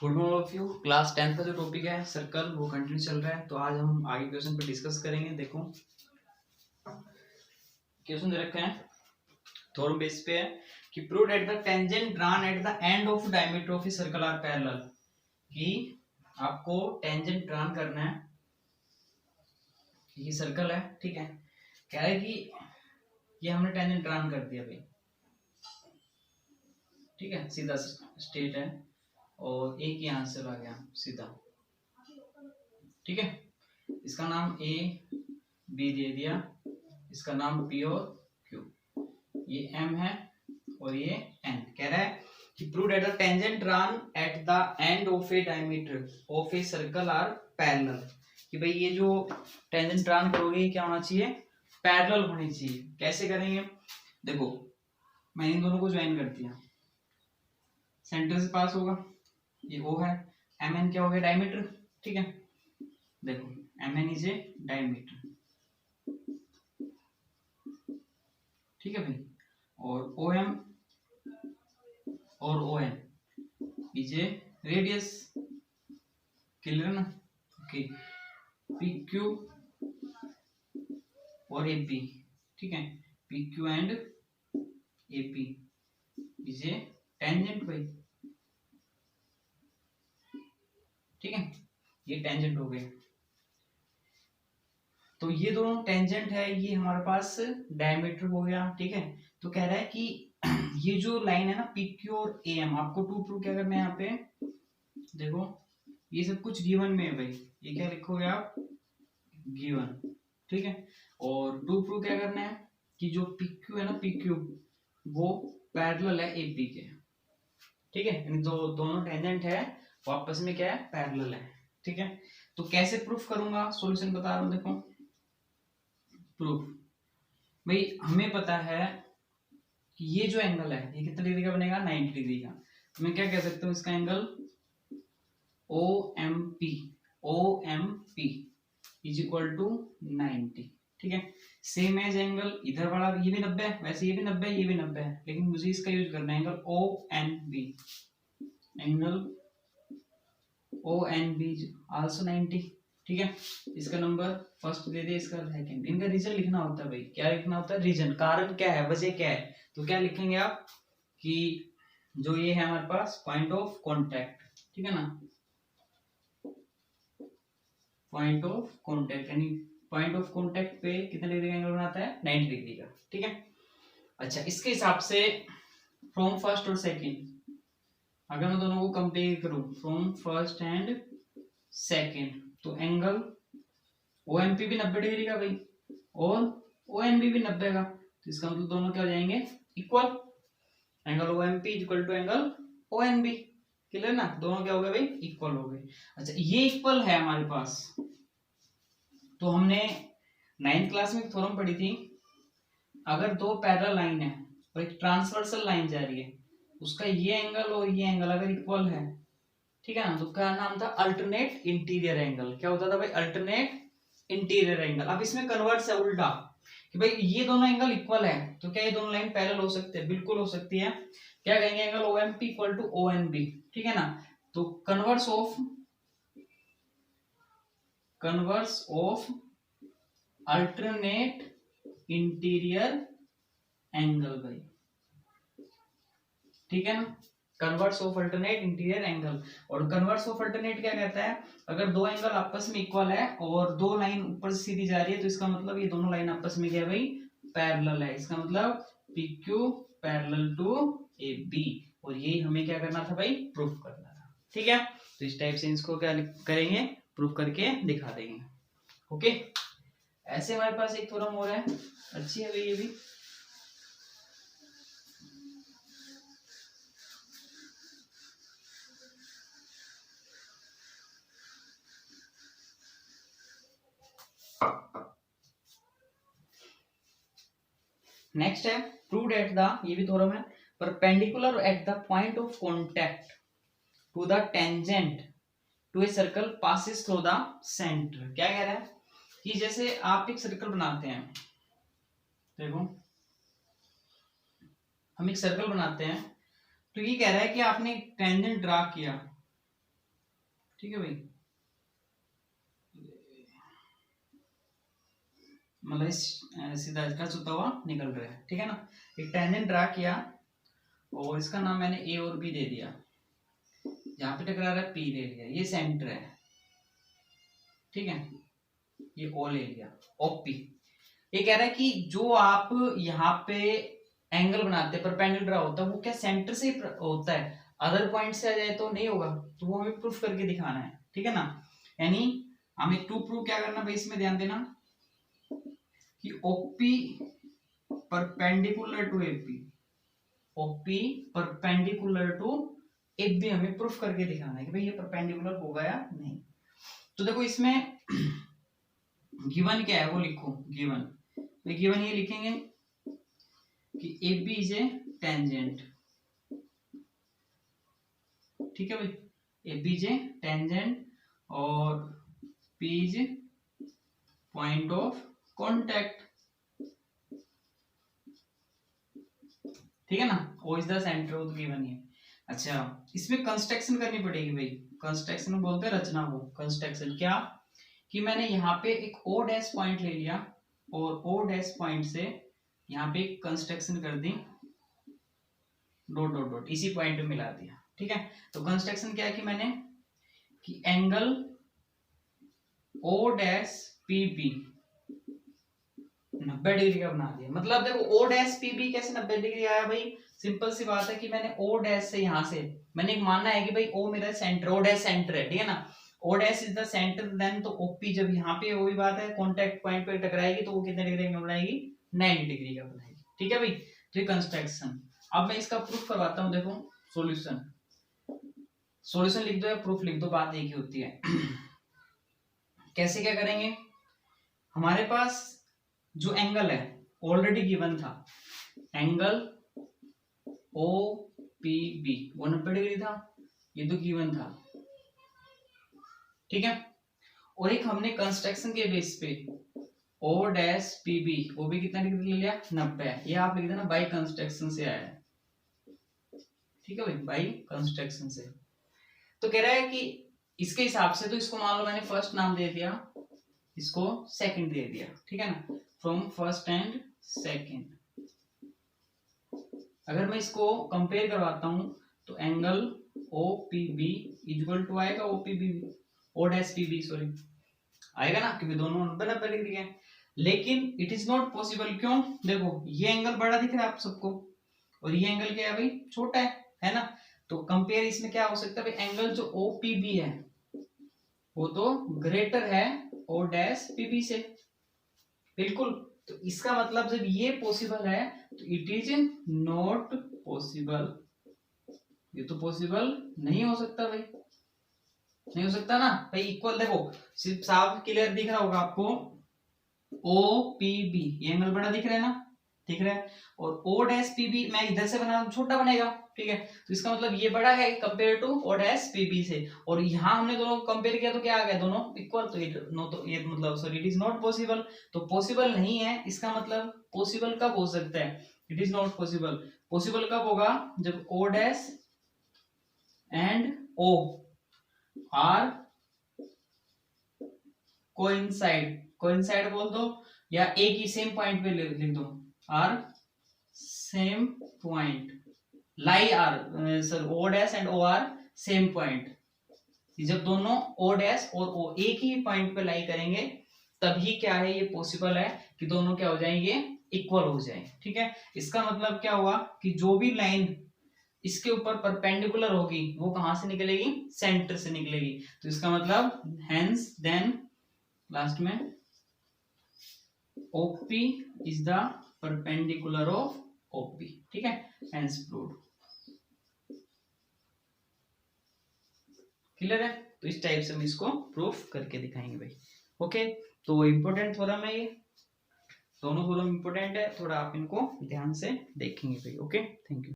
Good morning of you. Class 10 का जो topic है सर्कल वो कंटिन्यू चल रहा है। तो आज हम आगे क्वेश्चन पे डिस्कस करेंगे। देखो क्वेश्चन दे रखे हैं थ्योरम बेस पे है कि prove at the tangent drawn at the end of diameter of a circle are parallel. कि आपको टेंजेंट ड्रॉन करना है, ये सर्कल है, ठीक है। कह रहा है कि ये हमने टेंजेंट ड्रॉन कर दिया भाई, ठीक है, सीधा स्ट्रेट है और एक यहाँ से आ गया सीधा, ठीक है। इसका नाम ए बी दे दिया, इसका नाम पी और क्यू, ये एम है और ये एन। कह रहा है कि prove that the tangent drawn at the end of a diameter of a circle are parallel. कि भाई ये जो टेंजेंट ड्रॉन करोगे ये क्या होना चाहिए, पैरेलल होनी चाहिए। कैसे करेंगे, देखो मैंने इन दोनों को ज्वाइन कर दिया, सेंटर से पास होगा, ये ओ है, एम एन क्या हो गया, डायमीटर, ठीक है। देखो M N is a diameter, ठीक है भाई, और ओ एम और O N is a radius, clear ना। ओके, पी क्यू और ए पी, ठीक है, P Q and A P is a tangent भाई, ठीक है, ये टेंजेंट हो गए। तो ये दोनों टेंजेंट है, ये हमारे पास डायमीटर हो गया, ठीक है। तो कह रहा है कि ये जो लाइन है ना पी क्यू और ए एम, आपको टू प्रूव क्या करना है यहाँ पे, देखो ये सब कुछ गिवन में है भाई, ये क्या लिखोगे आप, गिवन, ठीक है। और टू प्रूव क्या करना है कि जो पी क्यू है ना, पी क्यू वो पैरेलल है ए पी के, ठीक है। यानी दोनों टेंजेंट है वो आपस में क्या है, पैरेलल है, ठीक है। तो कैसे प्रूफ करूंगा, सॉल्यूशन बता रहा हूं, देखो प्रूफ भाई हमें पता है कि ये जो एंगल है ये कितने डिग्री का बनेगा, 90 डिग्री का। तो मैं क्या कह सकता हूँ, इसका angle O M P is equal to 90, ठीक है। सेम एज एंगल इधर वाला, ये भी 90 है, वैसे ये भी 90 है, ये भी 90 है, लेकिन मुझे इसका यूज करना है angle O N B, angle O N B also 90, ठीक है। इसका नंबर फर्स्ट दे दे, इसका सेकंड। इनका रीजन लिखना होता है भाई, क्या लिखना होता है, रीजन, कारण क्या है, वजह क्या है। तो क्या लिखेंगे आप कि जो ये है हमारे पास पॉइंट ऑफ कांटेक्ट, ठीक है ना, पॉइंट ऑफ कांटेक्ट, यानी पॉइंट ऑफ कांटेक्ट पे कितने डिग्री का एंगल बनाता है, 90 डिग्री का, ठीक है। अच्छा, इसके हिसाब से फ्रॉम फर्स्ट और सेकंड अगर मैं दोनों को कंपेयर करूं, फ्रॉम फर्स्ट एंड सेकंड, तो एंगल ओ एम पी भी 90 डिग्री का भाई और ओ एन बी भी 90 का। तो इसका मतलब दोनों क्या हो जाएंगे, equal. Angle O M P equal to angle O N B, clear ना, दोनों क्या हो गए भाई, इक्वल हो गए। अच्छा, ये इक्वल है हमारे पास। तो हमने 9th क्लास में एक थ्योरम पढ़ी थी, अगर दो पैरेलल लाइन है और एक ट्रांसवर्सल लाइन जा रही है, उसका ये एंगल और ये एंगल अगर इक्वल है, ठीक है ना, तो क्या नाम था, अल्टरनेट इंटीरियर एंगल। क्या होता था भाई, अल्टरनेट इंटीरियर एंगल। अब इसमें कन्वर्ट्स है उल्टा, कि भाई ये दोनों एंगल इक्वल है तो क्या ये दोनों लाइन पैरेलल हो सकते हैं, बिल्कुल हो सकती है। क्या कहेंगे, angle O M P equal to O N B, ठीक है ना। तो converse of alternate interior angle भाई, ठीक है ना, converse of alternate interior angle. और कन्वर्स ऑफ अल्टरनेट क्या कहता है, अगर दो एंगल आपस में इक्वल है और दो लाइन ऊपर से सीधी जा रही है, तो इसका मतलब ये दोनों लाइन आपस में क्या है भाई, पैरेलल है। इसका मतलब P Q parallel to A B, और यही हमें क्या करना था भाई, प्रूफ करना था, ठीक है। तो इस टाइप से इसको क्या करेंगे, प्रूफ करके दिखा देंगे, ओके। ऐसे हमारे पास एक थ्योरम हो रहा है, अच्छी है भाई ये भी। नेक्स्ट है प्रूव्ड एट द, ये भी थ्योरम है, perpendicular at the point of contact to the tangent to a circle passes through the centre. क्या कह रहा है कि जैसे आप एक सर्कल बनाते हैं, देखो हम एक सर्कल बनाते हैं, तो ये कह रहा है कि आपने टेंजेंट ड्रा किया, ठीक है भाई, मतलब सीधा इसका चुता हुआ निकल रहा है, ठीक है ना। एक टेंजेंट ड्रा किया और इसका नाम मैंने ए और बी दे दिया, यहाँ पे टकरा रहा है पी ले लिया, ये सेंटर है, ठीक है, ये ओ ले लिया, ओपी। ये कह रहा है कि जो आप यहाँ पे एंगल बनाते हैं परपेंडिकुलर होता है वो क्या सेंटर से होता है, अदर पॉइंट से आ जाए तो नहीं होगा, तो वो हमें प्रूफ करके दिखाना है, ठीक है ना। यानी हमें टू प्रूव क्या करना भाई, इसमें ध्यान देना कि OP perpendicular to AP, OP perpendicular to AP हमें प्रूफ करके दिखाना है कि भाई ये परपेंडिकुलर होगा या नहीं। तो देखो इसमें गिवन क्या है वो लिखो, गिवन, तो गिवन ये लिखेंगे कि A B is a tangent, ठीक है भाई, A B is a tangent और P is point of contact, ठीक है ना, O is the centre of the given है। अच्छा इसमें कंस्ट्रक्शन करनी पड़ेगी भाई, कंस्ट्रक्शन बोलते हैं रचना को, कंस्ट्रक्शन क्या कि मैंने यहाँ पे एक ओ डैश पॉइंट ले लिया और ओ डैश पॉइंट से यहाँ पे कंस्ट्रक्शन कर दी, डॉट डॉट डॉट इसी पॉइंट पे मिला दिया, ठीक है। तो कंस्ट्रक्शन क्या है कि मैंने कि angle O dash P B 90 degree का बना दिया। मतलब देखो ओ डैश पी बी कैसे 90 डिग्री आया भाई, सिंपल सी बात है कि मैंने ओ डैश से यहाँ से मैंने एक मानना है कि भाई ओ मेरा सेंटर, ओ डैश सेंटर है, ठीक है ना, O dash is the centre, then तो ओपी जब यहाँ पे वही बात है कॉन्टेक्ट पॉइंट पे टकराएगी तो वो कितने डिग्री का बनाएगी, 90 डिग्री का बनाएगी, ठीक है भाई। तो कंस्ट्रक्शन, अब मैं इसका प्रूफ करवाता हूँ, देखो सॉल्यूशन, सॉल्यूशन लिख दो या प्रूफ लिख दो, बात एक ही होती है। कैसे क्या करेंगे, हमारे पास जो एंगल है ऑलरेडी गिवन था, एंगल ओ पी बी वो 90 डिग्री था, ये तो गिवन था, ठीक है। और एक हमने कंस्ट्रक्शन के बेस पे ओ डैश पी बी वो भी कितना डिग्री ले लिया, 90, ये आप लिख देना बाई कंस्ट्रक्शन से आया है, ठीक है भाई, बाई कंस्ट्रक्शन से। तो कह रहा है कि इसके हिसाब से, तो इसको मान लो मैंने फर्स्ट नाम दे दिया, इसको सेकंड दे दिया, ठीक है ना, फ्रॉम फर्स्ट एंड सेकंड। अगर मैं इसको कंपेयर करवाता हूं तो angle O P B equal to आएगा O P B, O dash P B sorry आएगा ना, क्योंकि दोनों 90 डिग्री के हैं। लेकिन इट इज नॉट पॉसिबल, क्यों, देखो ये एंगल बड़ा दिख रहा है आप सबको और ये एंगल क्या है भाई, छोटा है ना। तो कंपेयर इसमें क्या हो सकता है भाई, एंगल जो ओ पी बी है वो तो ग्रेटर है ओ डैश पी बी से, बिल्कुल। तो इसका मतलब जब ये पॉसिबल है तो इट इज नॉट पॉसिबल, ये तो पॉसिबल नहीं हो सकता भाई, नहीं हो सकता ना भाई। इक्वल देखो सिर्फ साफ क्लियर दिख रहा होगा आपको, ओ पी बी ये एंगल बड़ा दिख रहा है ना, दिख रहा है, और ओ डैश पी बी मैं इधर से बना छोटा बनेगा, ठीक है। तो इसका मतलब ये बड़ा है compare to O dash P B से, और यहाँ हमने दोनों कंपेयर किया तो क्या आ गया, दोनों इक्वल, तो ये मतलब sorry it is not possible, तो पॉसिबल नहीं है, इसका मतलब पॉसिबल कब हो सकता है, it is not possible, possible कब होगा जब O dash and O R coincide, coincide बोल दो या एक ही सेम पॉइंट पे लिख दो, are same point, lie are sir O dash and O R same point, जब दोनों ओ डैश और ओ एक ही पॉइंट पे लाई करेंगे तभी क्या है ये पॉसिबल है कि दोनों क्या हो जाएंगे, इक्वल हो जाए, ठीक है। इसका मतलब क्या हुआ कि जो भी लाइन इसके ऊपर परपेंडिकुलर होगी वो कहां से निकलेगी, सेंटर से निकलेगी, तो इसका मतलब हेंस देन लास्ट में OP is the perpendicular of OP, ठीक है, हेंस प्रूव्ड, क्लियर है। तो इस टाइप से हम इसको प्रूफ करके दिखाएंगे भाई, ओके। तो इंपॉर्टेंट थ्योरम है ये, दोनों थ्योरम इंपॉर्टेंट है, थोड़ा आप इनको ध्यान से देखेंगे भाई, ओके, थैंक यू।